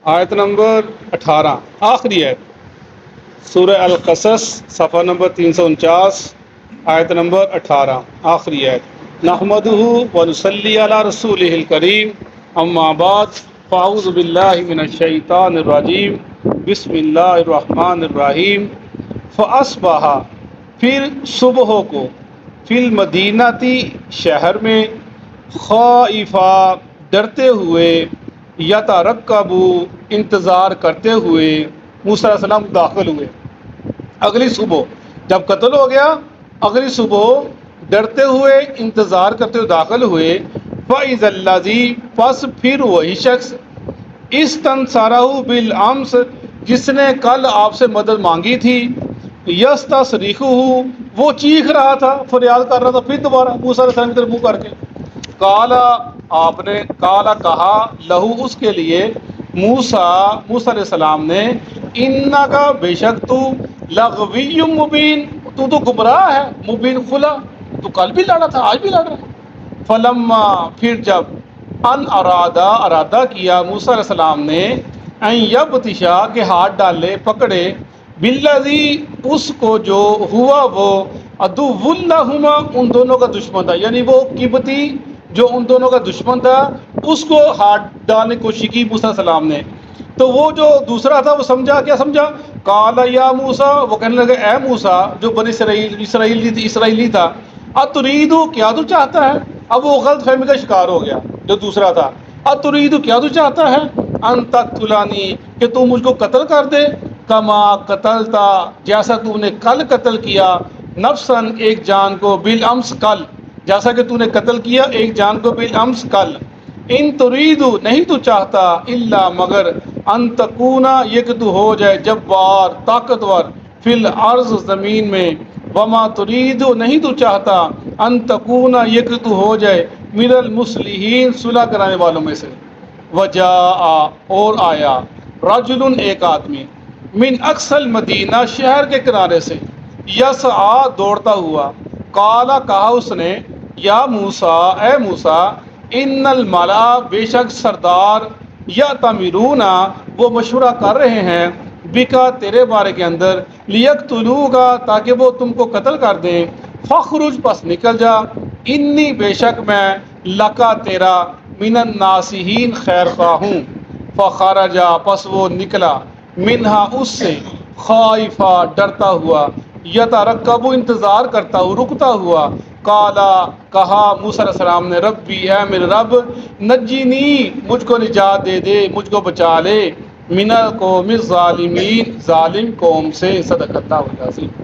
آیت نمبر 18 آخری ہے سورہ القصص صفحہ نمبر 349 آیت نمبر 18 آخری ہے نحمدہ ونصلی علی رسولہ الکریم اما بعد فاعوذ باللہ من الشیطان الرجیم بسم اللہ الرحمن الرحیم فاصبح پھر صبح کو فی المدینتی شہر میں خائفا ڈرتے ہوئے یترقب انتظار کرتے ہوئے موسیٰ علیہ السلام داخل ہوئے اگلی صبح جب قتل ہو گیا اگلی صبح ڈرتے ہوئے انتظار کرتے ہوئے داخل ہوئے فَإِذَا الَّذِي پس پھر وہی شخص اسْتَنصَرَهُ بِالْأَمْسِ جس نے کل آپ سے مدد مانگی تھی يَسْتَصْرِخُهُ وہ چیخ رہا تھا فریاد کر رہا تھا پھر دوبارہ موسیٰ علیہ السلام کی طرف منہ کر کے کالا آپ نے کالا کہا لہو اس کے لیے موسیٰ علیہ السلام نے انکا بے شک تو لغوی مبین تو گمراہ ہے مبین کھلا تو کل بھی لڑا تھا آج بھی لڑ رہا ہے فلما پھر جب ان ارادہ کیا موسیٰ علیہ السلام نے ان یبطشا کے ہاتھ ڈالے پکڑے بالذی اس کو جو ہوا وہ عدو لہما ان دونوں کا دشمن تھا یعنی وہ قبطی جو ان دونوں کا دشمن تھا اس کو ہاتھ ڈالنے کی کوشش کی موسیٰ علیہ السلام نے تو وہ جو دوسرا تھا وہ سمجھا کیا سمجھا قال یا موسیٰ وہ کہنے لگے اے موسیٰ جو بنی اسرائیلی تھا اتریدو کیا تو چاہتا ہے اب وہ غلط فہمی کا شکار ہو گیا جو دوسرا تھا اتریدو کیا تو چاہتا ہے ان تقتلانی کہ تو مجھ کو قتل کر دے کما قتلتا جیسا تو نے کل قتل کیا نفسن ایک جان کو بالامس کل جیسا کہ تو نے قتل کیا ایک جان کو بالامس کل ان تریدو نہیں تو چاہتا الا مگر ان تکونا یہ کہ تو ہو جائے جبار طاقتور فی الارض زمین میں وما تریدو نہیں تو چاہتا ان تکونا یہ کہ تو ہو جائے من المصلحین صلح کرانے والوں میں سے وجاء اور آیا رجل ایک آدمی من اقصى مدینہ شہر کے کنارے سے یسعى دوڑتا ہوا کالا کہا اس نے یا موسیٰ اے موسیٰ ان الملا بے شک سردار یا تمیرونا وہ مشورہ کر رہے ہیں بکا تیرے بارے کے اندر لیقتلوگا تاکہ وہ تم کو قتل کر دیں فخرج پس نکل جا انی بے شک میں لکا تیرا من الناسحین خیر خواہ ہوں فخرجا پس وہ نکلا منہا اس سے خائفا ڈرتا ہوا یترقب انتظار کرتا ہوا رکتا ہوا کالا کہا موسیٰ علیہ السلام نے ربی اے میرے رب نجینی مجھ کو نجات دے دے مجھ کو بچا لے من القوم الظالمین ظالم قوم سے صدق اللہ العظیم۔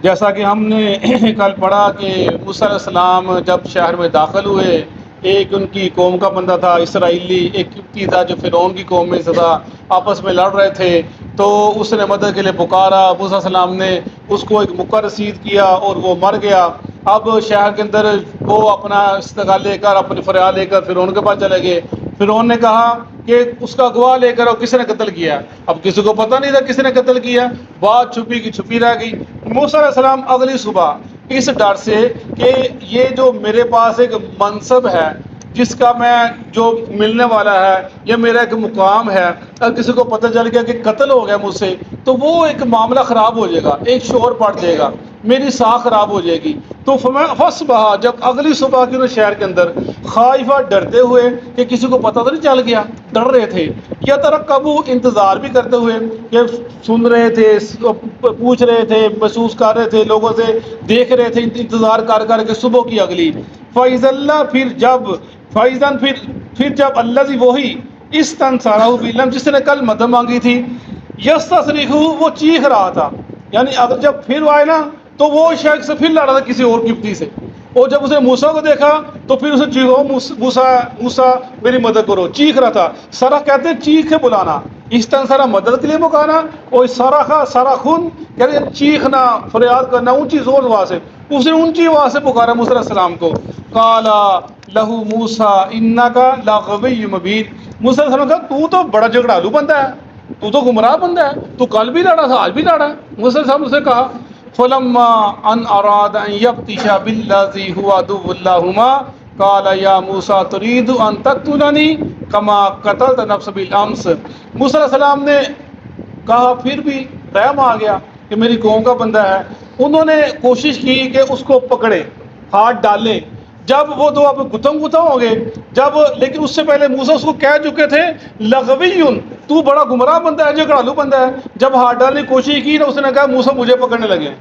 جیسا کہ ہم نے کل پڑھا کہ موسیٰ علیہ السلام جب شہر میں داخل ہوئے ایک ان کی قوم کا بندہ تھا اسرائیلی ایک قبطی تھا جو فرعون کی قوم میں سے تھا آپس میں لڑ رہے تھے تو اس نے مدد کے لیے پکارا موسیٰ علیہ السلام نے اس کو ایک مکہ رسید کیا اور وہ مر گیا اب شہر کے اندر وہ اپنا استغاثہ لے کر اپنی فریاد لے کر فرعون کے پاس چلے گئے فرعون نے کہا کہ اس کا گواہ لے کر کس نے قتل کیا اب کسی کو پتہ نہیں تھا کس نے قتل کیا بات چھپی کی چھپی رہ گئی موسیٰ علیہ السلام اگلی صبح اس ڈر سے کہ یہ جو میرے پاس ایک منصب ہے جس کا میں جو ملنے والا ہے یا میرا ایک مقام ہے اگر کسی کو پتہ چل گیا کہ قتل ہو گیا مجھ سے تو وہ ایک معاملہ خراب ہو جائے گا ایک شور پڑ جائے گا میری ساکھ خراب ہو جائے گی تو فصبح جب اگلی صبح کے انہوں شہر کے اندر خائفہ ڈرتے ہوئے کہ کسی کو پتہ تو نہیں چل گیا ڈر رہے تھے یا ترقب انتظار بھی کرتے ہوئے کہ سن رہے تھے پوچھ رہے تھے محسوس کر رہے تھے لوگوں سے دیکھ رہے تھے انتظار کر کر کے صبح کی اگلی فَإِذَا اللہ پھر جب اللہ وہی اسْتَنصَرَهُ بِالْأَمْسِ جس نے کل مدد مانگی تھی يَسْتَصْرِخُهُ وہ چیخ رہا تھا یعنی اگر جب پھر آئے نا تو وہ شخص پھر لڑا تھا کسی اور قبطی سے اور جب اسے موسیٰ کو دیکھا تو پھر اسے چیخو موسیٰ میری مدد کرو چیخ رہا تھا سارا کہتے ہیں چیخ کے بلانا استنصرہ مدد کے لیے پکارنا اور سارا خون کہتے ہیں چیخنا فریاد کرنا اونچی زور آواز سے اس نے اونچی آواز سے پکارا موسیٰ علیہ السلام کو قالا لہو موسیٰ انکا لغوی مبین موسیٰ علیہ السلام کہا تو بڑا جھگڑالو بندہ ہے تو گمراہ بندہ ہے تو کل بھی لڑا تھا آج بھی لڑا ہے موسیٰ علیہ السلام نے کہا فلما ان اراد ان یبطش بالذی هو عدو لہما قال یا موسیٰ ترید ان تقتلنی کما قتلت نفس بالامس۔ موسیٰ علیہ السلام نے کہا، پھر بھی رحم آ گیا کہ میری قوم کا بندہ ہے۔ انہوں نے کوشش کی کہ اس کو پکڑے، ہاتھ ڈالے، جب وہ دو اب گتھم گتھم ہو گئے، لیکن اس سے پہلے موسیٰ اس کو کہہ چکے تھے لغویٌ، تو بڑا گمراہ بندہ ہے، جھگڑالو بندہ ہے۔ جب ہاتھ ڈالنے کی کوشش کی نا، اس نے کہا موسیٰ مجھے پکڑنے لگے ہیں،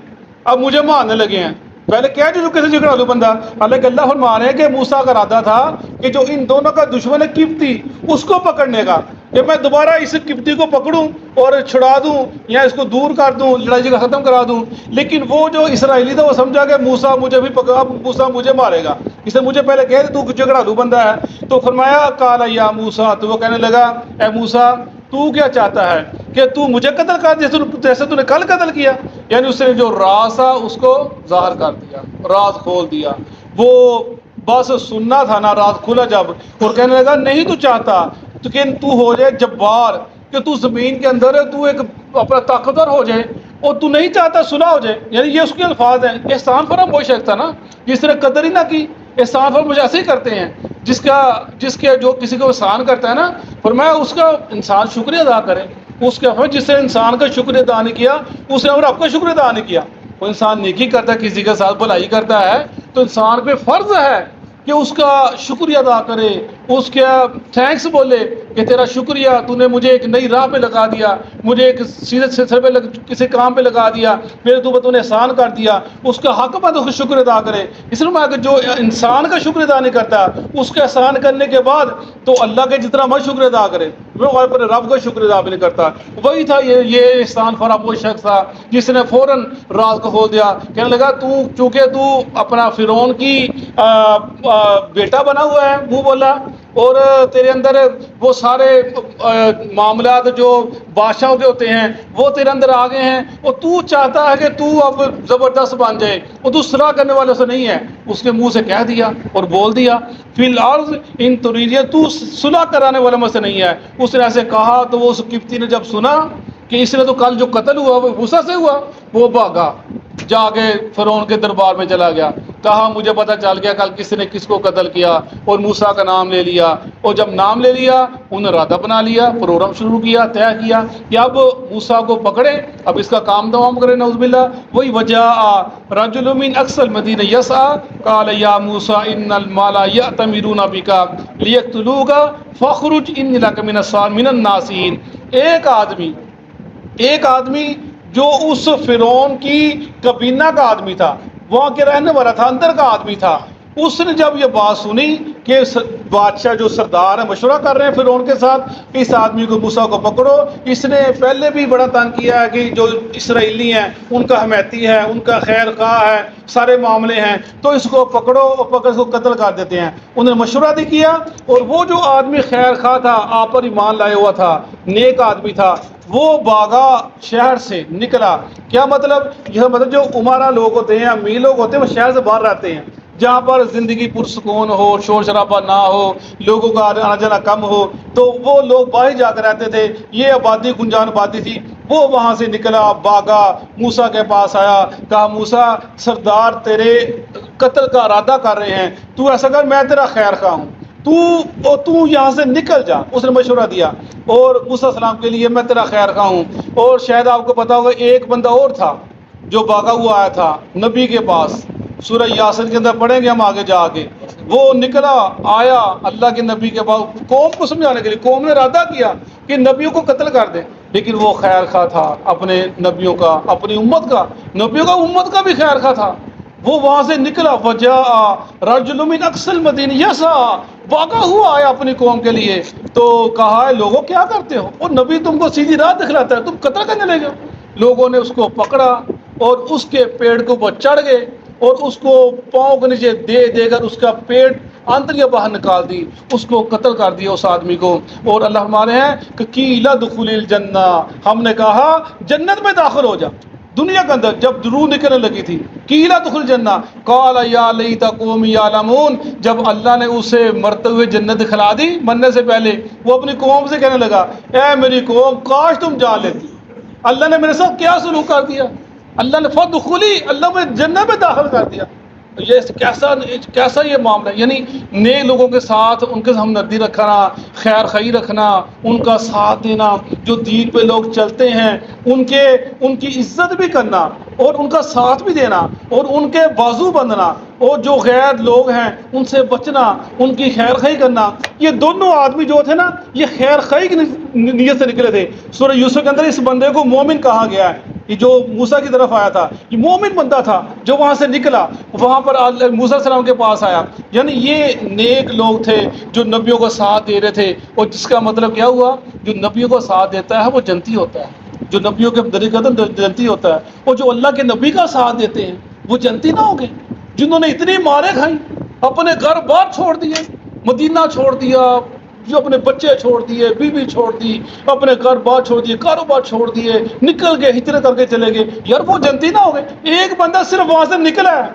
اب مجھے مارنے لگے ہیں۔ پہلے کہہ چکے تھے جھگڑالو بندہ، حالانکہ اللہ فرما رہے ہیں کہ موسیٰ کا ارادہ تھا کہ جو ان دونوں کا دشمن ہے قبطی، اس کو پکڑنے کا، کہ میں دوبارہ اس قبطی کو پکڑوں اور چھڑا دوں یا اس کو دور کر دوں، لڑائی جھگڑا ختم کرا دوں۔ لیکن وہ جو اسرائیلی تھا وہ سمجھا کہ موسیٰ مجھے بھی پکڑا، موسیٰ مجھے مارے گا، اس نے مجھے پہلے کہہ دیا تو جھگڑالو بندہ ہے۔ تو فرمایا قال یا موسیٰ، تو وہ کہنے لگا اے موسیٰ تو کیا چاہتا ہے کہ تو مجھے قتل کر جیسے تو نے کل قتل کیا؟ یعنی اس نے جو راز تھا اس کو ظاہر کر دیا، راز کھول دیا۔ وہ بس سننا تھا نا، راز کھلا جب، اور کہنے لگا نہیں تو چاہتا کہ تو ہو جائے جبار، کہ تو زمین کے اندر ہے، تو ایک اپنا طاقتور ہو جائے، اور تو نہیں چاہتا صلح ہو جائے۔ یعنی یہ اس کے الفاظ ہیں۔ احسان فرام وہ شخص تھا نا جس نے قدر ہی نہ کی، احسان فرام مجھے ایسے ہی کرتے ہیں، جس کے جو کسی کو احسان کرتا ہے نا، فرمایا اس کا انسان شکریہ ادا کرے۔ اس کے جس نے انسان کا شکر ادا نہیں کیا، اس نے اور آپ کا شکر ادا نہیں کیا۔ وہ انسان نیکی کرتا ہے، کسی کے ساتھ بھلائی کرتا ہے، تو انسان پہ فرض ہے کہ اس کا شکریہ ادا کرے، اس کے تھینکس بولے کہ تیرا شکریہ، تو نے مجھے ایک نئی راہ پہ لگا دیا، مجھے ایک سیدھے سلسلے پہ کسی کام پہ لگا دیا، میرے تو نے احسان کر دیا، اس کا حق بات اس کو شکر ادا کرے۔ اس لیے کہ جو انسان کا شکر ادا نہیں کرتا، اس کا احسان کرنے کے بعد تو اللہ کے جتنا مت شکر ادا کرے، وہ اپنے رب کا شکر ادا بھی نہیں کرتا۔ وہی تھا یہ احسان فرام وہ شخص تھا جس نے فوراً راز کو کھول دیا، کہنے لگا چونکہ تو اپنا فرعون کی بیٹا بنا ہوا ہے، منہ بولا، اور تیرے اندر وہ سارے معاملات جو بادشاہوں کے ہوتے ہیں وہ تیرے اندر آ گئے ہیں، اور تو چاہتا ہے کہ تو اب زبردست بن جائے، اور تو صلح کرنے والے سے نہیں ہے۔ اس کے منہ سے کہہ دیا اور بول دیا فی الارض ان ترید، تو صلح کرانے والے میں سے نہیں ہے۔ اس نے ایسے کہا تو وہ اس قبطی نے جب سنا کہ اس نے تو کل جو قتل ہوا وہ موسیٰ سے ہوا، وہ بھاگا، جا کے فرعون کے دربار میں چلا گیا، کہا مجھے پتہ چل گیا کل کس نے کس کو قتل کیا، اور موسیٰ کا نام لے لیا، اور جب نام لے لیا انہیں ارادہ بنا لیا، پروگرام شروع کیا، طے کیا کہ اب موسیٰ کو پکڑے، اب اس کا کام تمام کرے، نعوذ باللہ۔ وہی وجہ رجل من اقصى المدینہ یسعى قال یا موسیٰ ان المال یأتمرون بک لیقتلوک فاخرج انی لک من الناصحین۔ ایک آدمی جو اس فرعون کی کابینہ کا آدمی تھا، وہاں کے رہنے والا تھا، اندر کا آدمی تھا، اس نے جب یہ بات سنی کہ بادشاہ جو سردار ہیں مشورہ کر رہے ہیں فرعون کے ساتھ کہ اس آدمی کو موسیٰ کو پکڑو، اس نے پہلے بھی بڑا تنگ کیا ہے کہ جو اسرائیلی ہیں ان کا حمایتی ہے، ان کا خیر خواہ ہے، سارے معاملے ہیں، تو اس کو پکڑو اور پکڑ اس کو قتل کر دیتے ہیں۔ انہوں نے مشورہ بھی کیا، اور وہ جو آدمی خیر خواہ تھا، آپ پر ایمان لائے ہوا تھا، نیک آدمی تھا، وہ بھاگا شہر سے نکلا۔ کیا مطلب؟ یہ مطلب جو عمرہ لوگ ہوتے ہیں، امیر لوگ ہوتے ہیں، وہ شہر سے باہر رہتے ہیں، جہاں پر زندگی پرسکون ہو، شور شرابہ نہ ہو، لوگوں کا آنا جانا کم ہو، تو وہ لوگ باہر جا کر رہتے تھے۔ یہ آبادی گنجان آبادی تھی۔ وہ وہاں سے نکلا، بھاگا، موسیٰ کے پاس آیا، کہا موسیٰ سردار تیرے قتل کا ارادہ کر رہے ہیں، تو ایسا کر میں تیرا خیر خواہ ہوں، تو یہاں سے نکل جا۔ اس نے مشورہ دیا، اور موسیٰ السلام کے لیے میں تیرا خیر خواہ ہوں۔ اور شاید آپ کو پتا ہوگا ایک بندہ اور تھا جو بھاگا ہوا آیا تھا نبی کے پاس، سورہ یاسین کے اندر پڑھیں گے ہم آگے جا کے۔ وہ نکلا آیا اللہ کے نبی کے پاس قوم کو سمجھانے کے لیے۔ قوم نے ارادہ کیا کہ نبیوں کو قتل کر دیں، لیکن وہ خیر خواہ تھا اپنے نبیوں کا، اپنی امت کا، نبیوں کا امت کا بھی خیر خواہ تھا۔ وہ وہاں سے نکلا، وجاء رجل من اقصى المدینہ یسعى، بھاگا ہوا آیا اپنی قوم کے لیے، تو کہا ہے لوگوں کیا کرتے ہو، اور نبی تم کو سیدھی راہ دکھلاتا ہے، تم قتل کرنے لگے ہو۔ لوگوں نے اس کو پکڑا اور اس کے پیڑ کے اوپر چڑھ گئے، اور اس کو پاؤں کے نیچے دے کر اس کا پیٹ آنتڑیاں باہر نکال دی، اس کو قتل کر دیا اس آدمی کو۔ اور اللہ ہمارے ہیں کہ قیل ادخل الجنہ، ہم نے کہا جنت میں داخل ہو جا۔ دنیا کے اندر جب روح نکلنے لگی تھی، قیل ادخل الجنہ قال یا لیت قومی یعلمون، جب اللہ نے اسے مرتے ہوئے جنت دکھلا دی مرنے سے پہلے، وہ اپنی قوم سے کہنے لگا اے میری قوم کاش تم جان لیتی، اللہ نے میرے ساتھ کیا سلوک کر دیا، اللہ نے فدخلی، اللہ میں جنت میں داخل کر دیا۔ یہ کیسا یہ معاملہ ہے، یعنی نئے لوگوں کے ساتھ ان کے ہمدردی رکھنا، خیر خواہی رکھنا، ان کا ساتھ دینا، جو دین پہ لوگ چلتے ہیں ان کی عزت بھی کرنا اور ان کا ساتھ بھی دینا اور ان کے بازو بندنا، اور جو غیر لوگ ہیں ان سے بچنا، ان کی خیر خواہی کرنا۔ یہ دونوں آدمی جو تھے نا، یہ خیر خواہی کی نیت سے نکلے تھے۔ سورہ یوسف کے اندر اس بندے کو مومن کہا گیا ہے، یہ جو موسیٰ کی طرف آیا تھا یہ مومن بندہ تھا، جو وہاں سے نکلا وہاں پر موسیٰ علیہ السلام کے پاس آیا۔ یعنی یہ نیک لوگ تھے جو نبیوں کو ساتھ دے رہے تھے، اور جس کا مطلب کیا ہوا، جو نبیوں کو ساتھ دیتا ہے وہ جنتی ہوتا ہے، جو نبیوں کے طریقے جنتی ہوتا ہے، اور جو اللہ کے نبی کا ساتھ دیتے ہیں وہ جنتی نہ ہوں گے، جنہوں نے اتنی ماریں کھائیں، اپنے گھر بار چھوڑ دیے، مدینہ چھوڑ دیا، جو اپنے بچے چھوڑ دیے، بیوی چھوڑ دی، اپنے گھر بار چھوڑ دیے، کاروبار چھوڑ دیے، نکل گئے، ہجرت کر کے چلے گئے، یار وہ جنتی نہ ہو گئے۔ ایک بندہ صرف وہاں سے نکلا ہے،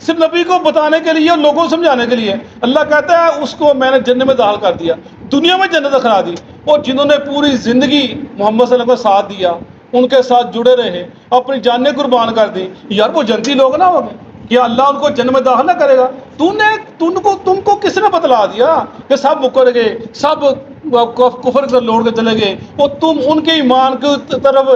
صرف نبی کو بتانے کے لیے اور لوگوں کو سمجھانے کے لیے، اللہ کہتا ہے اس کو میں نے جنت میں داخل کر دیا، دنیا میں جنت دکھلا دی۔ اور جنہوں نے پوری زندگی محمد صلی اللہ علیہ وسلم کو ساتھ دیا، ان کے ساتھ جڑے رہے، اپنی جانیں قربان کر دی، یار وہ جنتی لوگ نہ ہو گئے، کیا اللہ ان کو جنت میں داخل نہ کرے گا؟ تم کو کس نے بتلا دیا کہ سب مکر گئے، سب کفر سے لوٹ کے چلے گئے، اور تم ان کے ایمان کی طرف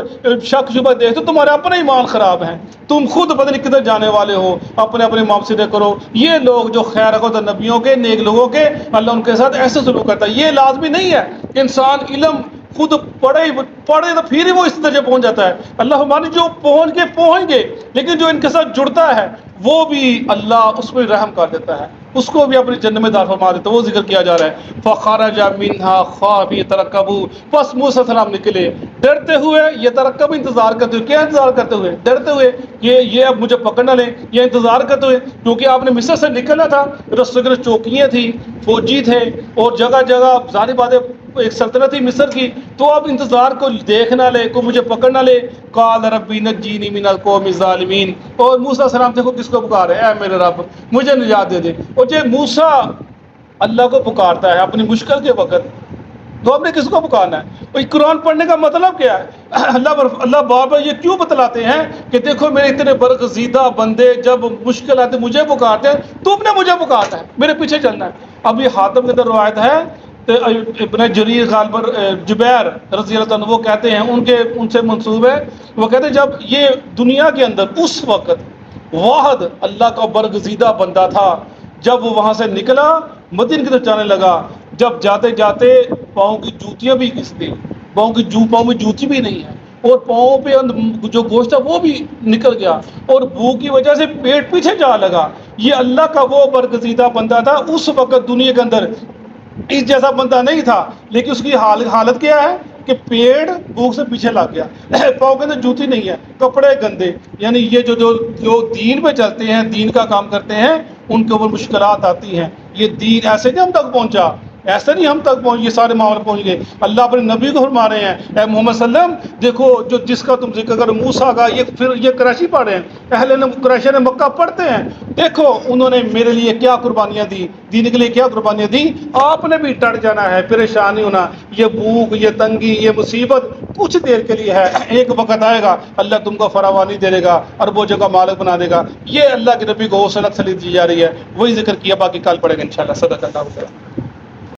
شک شبہ دیکھتے ہو، تمہارے اپنے ایمان خراب ہیں، تم خود پتہ نہیں کدھر جانے والے ہو، اپنے اپنے معاملے کرو۔ یہ لوگ جو خیر کو نبیوں کے، نیک لوگوں کے، اللہ ان کے ساتھ ایسے سلوک کرتا ہے۔ یہ لازمی نہیں ہے کہ انسان علم خود پڑھے تو پھر ہی وہ اس درجے پہنچ جاتا ہے۔ اللہ ہماری جو پہنچ گئے، لیکن جو ان کے ساتھ جڑتا ہے وہ بھی اللہ اس پہ رحم کر دیتا ہے، اس کو بھی اپنی جنت میں داخل فرما دیتا ہے۔ وہ ذکر کیا جا رہا ہے، فخرج منها خائفا يترقب، پس موسیٰ علیہ السلام نکلے ڈرتے ہوئے، یترقب انتظار کرتے ہوئے، کیا انتظار کرتے ہوئے؟ ڈرتے ہوئے کہ یہ اب مجھے پکڑ نہ لیں، یہ انتظار کرتے ہوئے، کیونکہ آپ نے مصر سے نکلنا تھا، رستے کے چوکیاں تھیں، فوجی تھے، اور جگہ جگہ ظاہری باتیں ایک سلطنت تھی مصر کی، تو اب انتظار کو دیکھ نہ لے، کو مجھے پکڑ نہ لے۔ قال ربی نجینی من القوم الظالمین، اور موسیٰ علیہ السلام دیکھو کس کو پکارے، اے میرے رب مجھے نجات دے دے۔ اور جب موسیٰ اللہ کو پکارتا ہے اپنی مشکل کے وقت، تو آپ نے کس کو پکارنا ہے؟ اور قرآن پڑھنے کا مطلب کیا ہے؟ اللہ بار بار یہ کیوں بتلاتے ہیں کہ دیکھو میرے اتنے برگزیدہ بندے جب مشکل آتے مجھے پکارتے ہیں، تم نے مجھے پکارتا ہے، میرے پیچھے چلنا ہے۔ اب یہ حاتم کے اندر روایت ہے، تو ابن جریر غالباً جبیر رضی اللہ عنہ وہ کہتے ہیں، ان سے منسوب ہے، وہ کہتے ہیں جب یہ دنیا کے اندر اس وقت واحد اللہ کا برگزیدہ بندہ تھا، جب وہ وہاں سے نکلا مدینہ کی طرف جانے لگا، جب جاتے جاتے پاؤں کی جوتیاں بھی گھستی، پاؤں میں جوتی بھی نہیں ہے، اور پاؤں پہ جو گوشت تھا وہ بھی نکل گیا، اور بھوک کی وجہ سے پیٹ پیچھے جا لگا۔ یہ اللہ کا وہ برگزیدہ بندہ تھا، اس وقت دنیا کے اندر اس جیسا بندہ نہیں تھا، لیکن اس کی حالت کیا ہے کہ پیڑ بھوک سے پیچھے لگ گیا، پاؤں کے اندر جوتی نہیں ہے، کپڑے گندے۔ یعنی یہ جو دین پہ چلتے ہیں، دین کا کام کرتے ہیں، ان کے اوپر مشکلات آتی ہیں۔ یہ دین ایسے نہیں ہم تک پہنچا، ایسا نہیں ہم تک پہنچ، یہ سارے معاملے پہنچ گئے۔ اللہ اپنے نبی کو فرما رہے ہیں، اے محمد صلی اللہ علیہ وسلم دیکھو جس کا تم ذکر کرو، موسیٰ کا، یہ قریشی پڑھ رہے ہیں، اہل قریش نے مکہ پڑھتے ہیں، دیکھو انہوں نے میرے لیے کیا قربانیاں دی، دین کے لیے کیا قربانیاں دی۔ آپ نے بھی ڈٹ جانا ہے، پریشان نہیں ہونا۔ یہ بھوک، یہ تنگی، یہ مصیبت کچھ دیر کے لیے ہے، ایک وقت آئے گا اللہ تم کو فراوانی دے گا، اربوں کا مالک بنا دے گا۔ یہ اللہ کے نبی کو حوصلہ دی جا رہی ہے، وہی ذکر کیا، باقی کل پڑھیں گے انشاءاللہ۔ صدق اللہ۔